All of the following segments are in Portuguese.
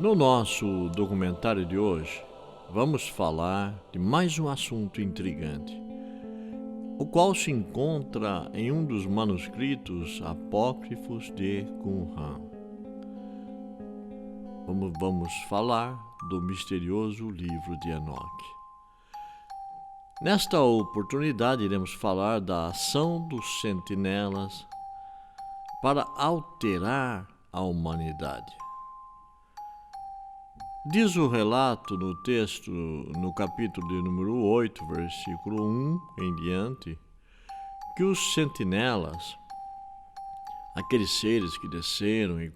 No nosso documentário de hoje, vamos falar de mais um assunto intrigante, o qual se encontra em um dos manuscritos apócrifos de Qumran. Vamos falar do misterioso livro de Enoque. Nesta oportunidade, iremos falar da ação dos sentinelas para alterar a humanidade. Diz o relato no texto, no capítulo de número 8, versículo 1 em diante, que os sentinelas, aqueles seres que desceram e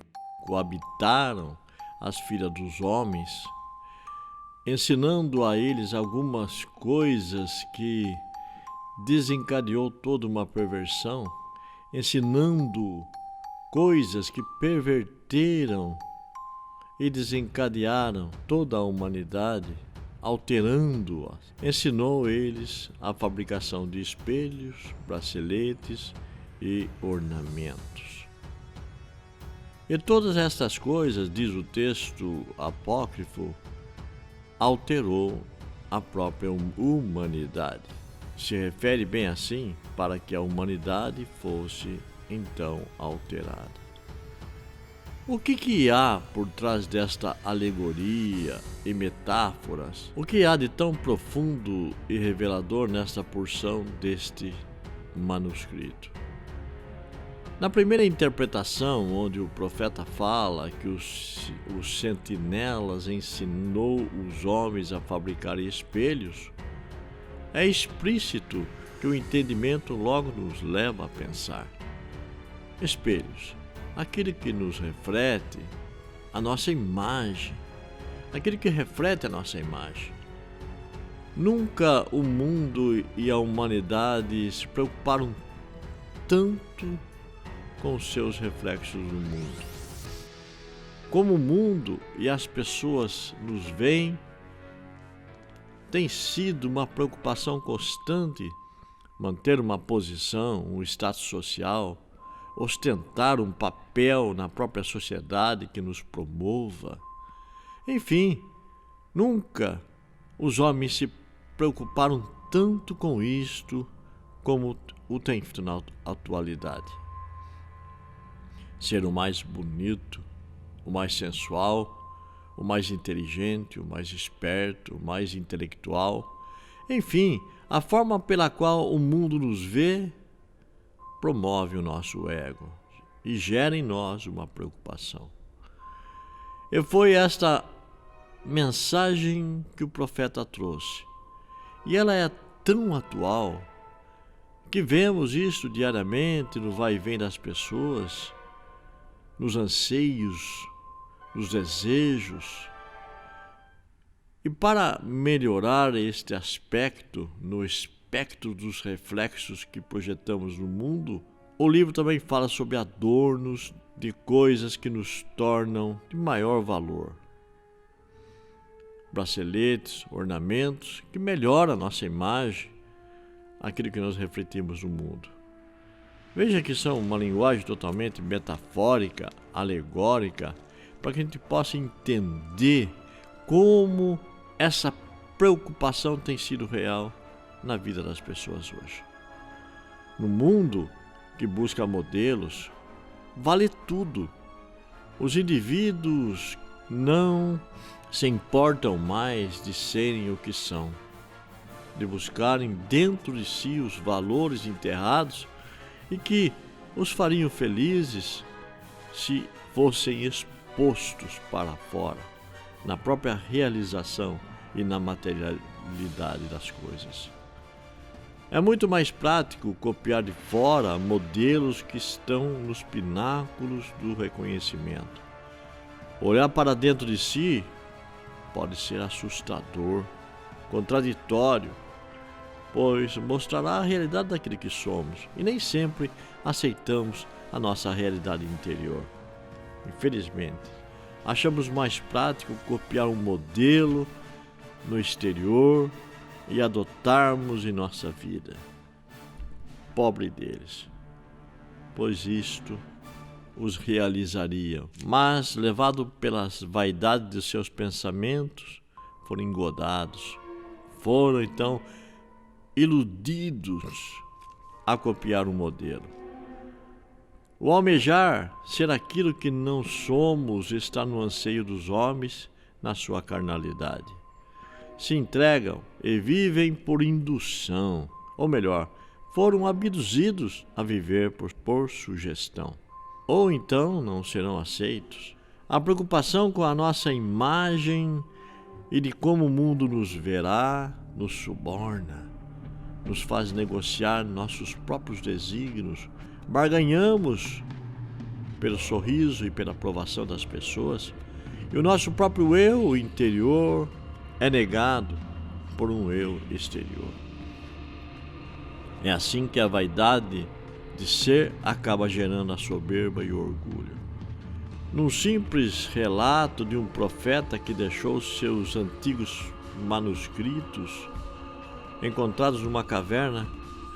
coabitaram as filhas dos homens, ensinando a eles algumas coisas que desencadeou toda uma perversão, ensinando coisas que perverteram e desencadearam toda a humanidade, alterando-a. Ensinou eles a fabricação de espelhos, braceletes e ornamentos. E todas estas coisas, diz o texto apócrifo, alterou a própria humanidade. Se refere bem assim para que a humanidade fosse então alterada. O que há por trás desta alegoria e metáforas? O que há de tão profundo e revelador nesta porção deste manuscrito? Na primeira interpretação, onde o profeta fala que os sentinelas ensinou os homens a fabricar espelhos, é explícito que o entendimento logo nos leva a pensar. Espelhos, aquele que nos reflete a nossa imagem, aquele que reflete a nossa imagem. Nunca o mundo e a humanidade se preocuparam tanto com os seus reflexos no mundo. Como o mundo e as pessoas nos veem, tem sido uma preocupação constante manter uma posição, um status social, ostentar um papel na própria sociedade que nos promova. Enfim, nunca os homens se preocuparam tanto com isto como o têm feito na atualidade. Ser o mais bonito, o mais sensual, o mais inteligente, o mais esperto, o mais intelectual. Enfim, a forma pela qual o mundo nos vê promove o nosso ego e gera em nós uma preocupação. E foi esta mensagem que o profeta trouxe. E ela é tão atual que vemos isso diariamente no vai e vem das pessoas, nos anseios, nos desejos. E para melhorar este aspecto, no espectro dos reflexos que projetamos no mundo, o livro também fala sobre adornos de coisas que nos tornam de maior valor. Braceletes, ornamentos que melhoram a nossa imagem, aquilo que nós refletimos no mundo. Veja que são uma linguagem totalmente metafórica, alegórica, para que a gente possa entender como essa preocupação tem sido real na vida das pessoas hoje. No mundo que busca modelos, vale tudo. Os indivíduos não se importam mais de serem o que são, de buscarem dentro de si os valores enterrados e que os fariam felizes se fossem expostos para fora, na própria realização e na materialidade das coisas. É muito mais prático copiar de fora modelos que estão nos pináculos do reconhecimento. Olhar para dentro de si pode ser assustador, contraditório, pois mostrará a realidade daquele que somos e nem sempre aceitamos a nossa realidade interior. Infelizmente, achamos mais prático copiar um modelo no exterior e adotarmos em nossa vida. Pobre deles, pois isto os realizariam, mas, levado pelas vaidades de seus pensamentos, foram engodados, foram então iludidos a copiar o modelo. O almejar ser aquilo que não somos está no anseio dos homens, na sua carnalidade. Se entregam e vivem por indução, ou melhor, foram abduzidos a viver por sugestão. Ou então não serão aceitos. A preocupação com a nossa imagem e de como o mundo nos verá nos suborna, nos faz negociar nossos próprios desígnios, barganhamos pelo sorriso e pela aprovação das pessoas, e o nosso próprio eu interior é negado por um eu exterior. É assim que a vaidade de ser acaba gerando a soberba e o orgulho. Num simples relato de um profeta que deixou seus antigos manuscritos encontrados numa caverna,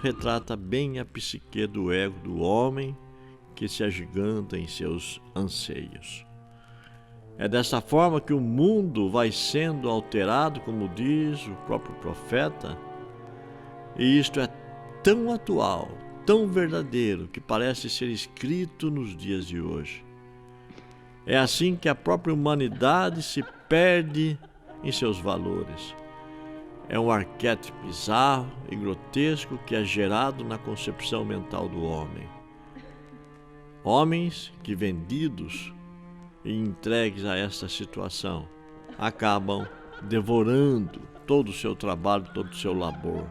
retrata bem a psique do ego do homem que se agiganta em seus anseios. É dessa forma que o mundo vai sendo alterado, como diz o próprio profeta, e isto é tão atual, tão verdadeiro, que parece ser escrito nos dias de hoje. É assim que a própria humanidade se perde em seus valores. É um arquétipo bizarro e grotesco que é gerado na concepção mental do homem. Homens que, vendidos e entregues a esta situação, acabam devorando todo o seu trabalho, todo o seu labor.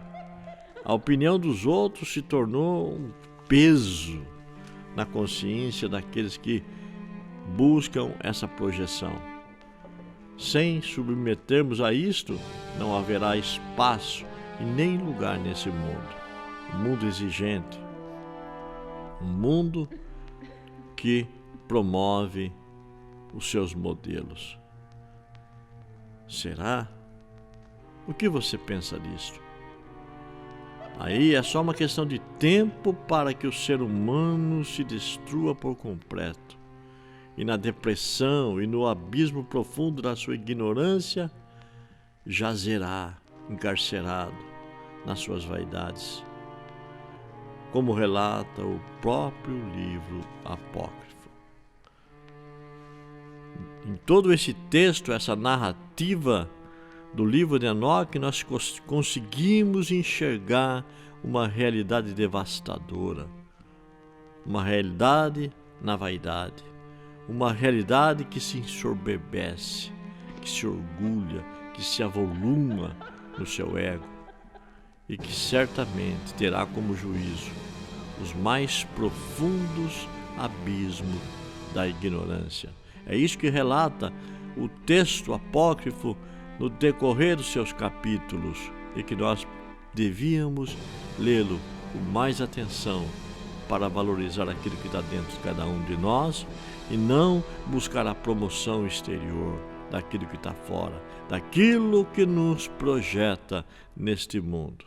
A opinião dos outros se tornou um peso na consciência daqueles que buscam essa projeção. Sem submetermos a isto, não haverá espaço e nem lugar nesse mundo. Um mundo exigente, um mundo que promove os seus modelos. Será? O que você pensa disto? Aí é só uma questão de tempo para que o ser humano se destrua por completo. E na depressão e no abismo profundo da sua ignorância, jazerá encarcerado nas suas vaidades, como relata o próprio livro apócrifo. Em todo esse texto, essa narrativa do livro de Enoque, nós conseguimos enxergar uma realidade devastadora, uma realidade na vaidade, uma realidade que se ensoberbece, que se orgulha, que se avoluma no seu ego e que certamente terá como juízo os mais profundos abismos da ignorância. É isso que relata o texto apócrifo no decorrer dos seus capítulos e que nós devíamos lê-lo com mais atenção para valorizar aquilo que está dentro de cada um de nós e não buscar a promoção exterior daquilo que está fora, daquilo que nos projeta neste mundo.